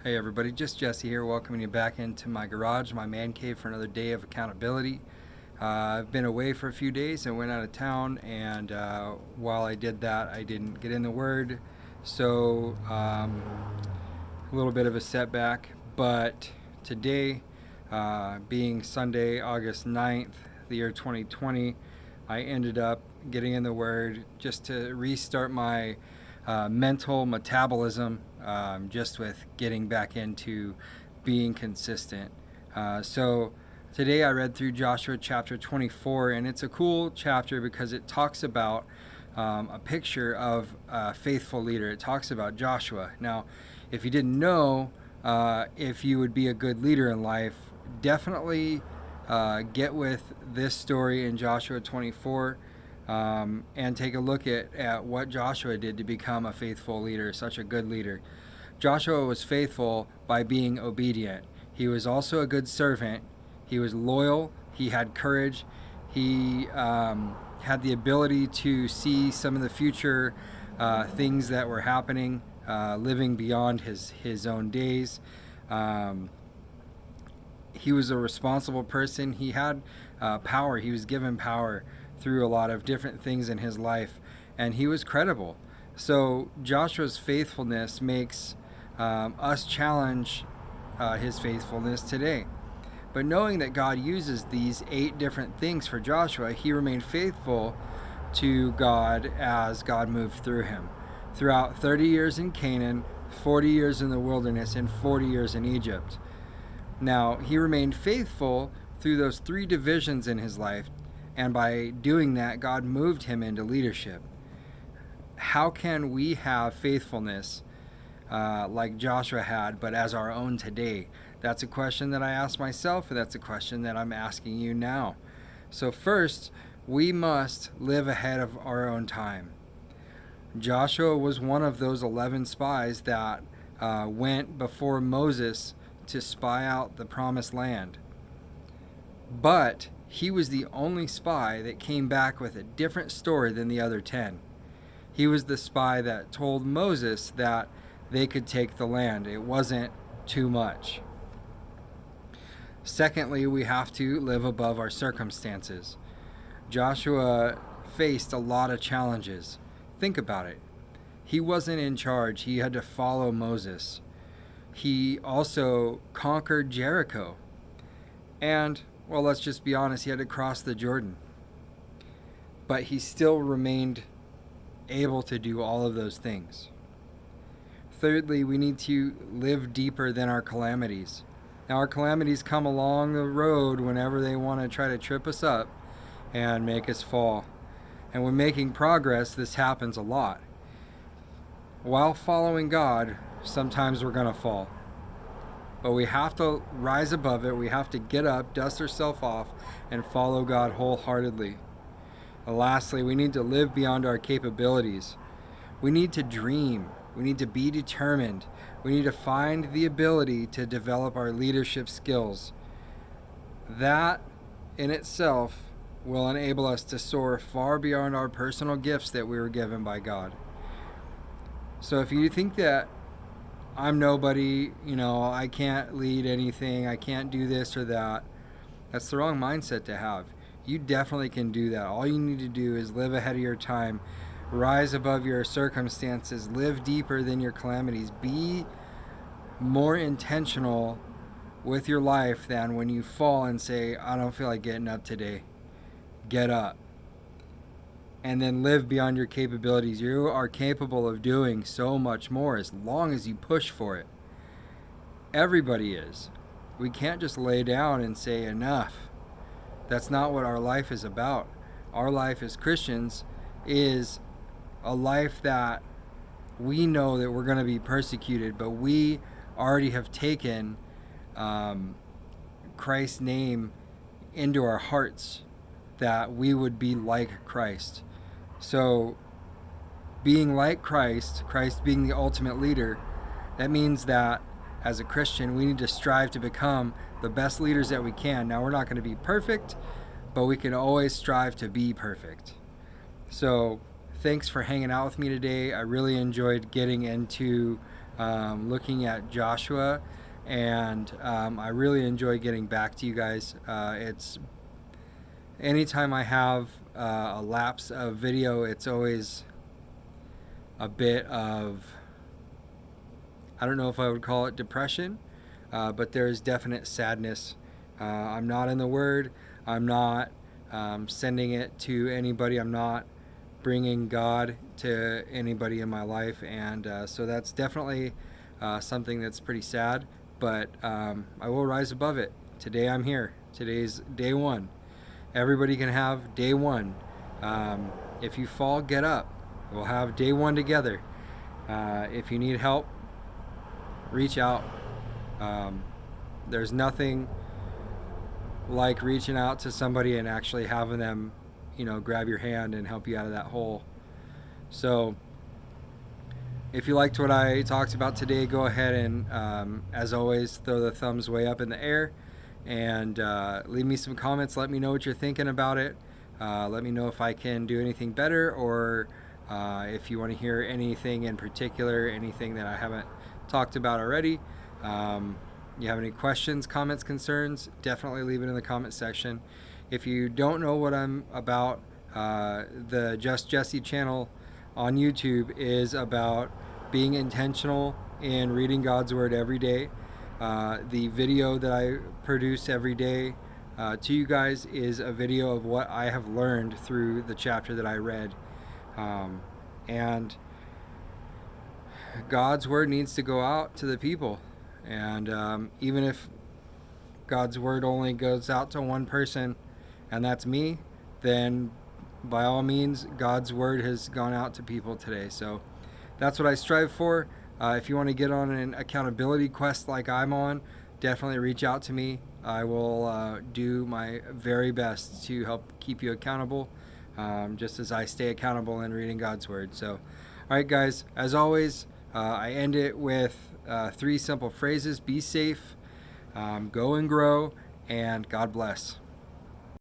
Hey everybody, just Jesse here, welcoming you back into my garage, my man cave, for another day of accountability. I've been away for a few days and went out of town, and while I did that, I didn't get in the Word, so a little bit of a setback. But today, being Sunday, August 9th, the year 2020, I ended up getting in the Word just to restart my mental metabolism, just with getting back into being consistent. So today I read through Joshua chapter 24, and it's a cool chapter because it talks about a picture of a faithful leader. It talks about Joshua. Now, if you didn't know if you would be a good leader in life, definitely get with this story in Joshua 24. And take a look at what Joshua did to become a faithful leader, such a good leader. Joshua was faithful by being obedient. He was also a good servant. He was loyal. He had courage. He had the ability to see some of the future things that were happening, living beyond his own days. He was a responsible person. He had power. He was given power through a lot of different things in his life, and he was credible. So Joshua's faithfulness makes us challenge his faithfulness today. But knowing that God uses these 8 different things for Joshua, he remained faithful to God as God moved through him. Throughout 30 years in Canaan, 40 years in the wilderness, and 40 years in Egypt. Now, he remained faithful through those 3 divisions in his life, and by doing that, God moved him into leadership. How can we have faithfulness like Joshua had, but as our own today? That's a question that I ask myself, and that's a question that I'm asking you now. So first, we must live ahead of our own time. Joshua was one of those 11 spies that went before Moses to spy out the promised land. But he was the only spy that came back with a different story than the other 10. He was the spy that told Moses that they could take the land. It wasn't too much. Secondly, we have to live above our circumstances. Joshua faced a lot of challenges. Think about it. He wasn't in charge. He had to follow Moses. He also conquered Jericho. And, well, let's just be honest, he had to cross the Jordan. But he still remained able to do all of those things. Thirdly, we need to live deeper than our calamities. Now, our calamities come along the road whenever they want to try to trip us up and make us fall. And when making progress, this happens a lot. While following God, sometimes we're going to fall. But we have to rise above it. We have to get up, dust ourselves off, and follow God wholeheartedly. And lastly, we need to live beyond our capabilities. We need to dream. We need to be determined. We need to find the ability to develop our leadership skills. That in itself will enable us to soar far beyond our personal gifts that we were given by God. So if you think that I'm nobody, I can't lead anything, I can't do this or that, that's the wrong mindset to have. You definitely can do that. All you need to do is live ahead of your time, rise above your circumstances, live deeper than your calamities, be more intentional with your life than when you fall and say, I don't feel like getting up today. Get up. And then live beyond your capabilities. You are capable of doing so much more as long as you push for it. Everybody is. We can't just lay down and say enough. That's not what our life is about. Our life as Christians is a life that we know that we're going to be persecuted, but we already have taken Christ's name into our hearts, that we would be like Christ. So being like Christ being the ultimate leader, that means that as a Christian, we need to strive to become the best leaders that we can. Now, we're not going to be perfect, but we can always strive to be perfect. So thanks for hanging out with me today. I really enjoyed getting into looking at Joshua, and I really enjoy getting back to you guys. It's anytime I have a lapse of video, it's always a bit of, I don't know if I would call it depression, but there is definite sadness. I'm not in the Word. I'm not sending it to anybody. I'm not bringing God to anybody in my life, and so that's definitely something that's pretty sad, but I will rise above it. Today I'm here. Today's day one. Everybody can have day one. If you fall, get up. We'll have day one together. If you need help, reach out. There's nothing like reaching out to somebody and actually having them, grab your hand and help you out of that hole. So if you liked what I talked about today, go ahead and, as always, throw the thumbs way up in the air and leave me some comments. Let me know what you're thinking about it. Let me know if I can do anything better, or if you want to hear anything in particular, anything that I haven't talked about already. You have any questions, comments, concerns, definitely leave it in the comment section. If you don't know what I'm about, the Just Jesse channel on YouTube is about being intentional in reading God's Word every day. The video that I produce every day to you guys is a video of what I have learned through the chapter that I read. And God's Word needs to go out to the people. And even if God's Word only goes out to one person, and that's me, then by all means, God's Word has gone out to people today. So that's what I strive for. If you want to get on an accountability quest like I'm on, definitely reach out to me. I will do my very best to help keep you accountable, just as I stay accountable in reading God's Word. So, all right, guys, as always, I end it with 3 simple phrases: be safe, go and grow, and God bless.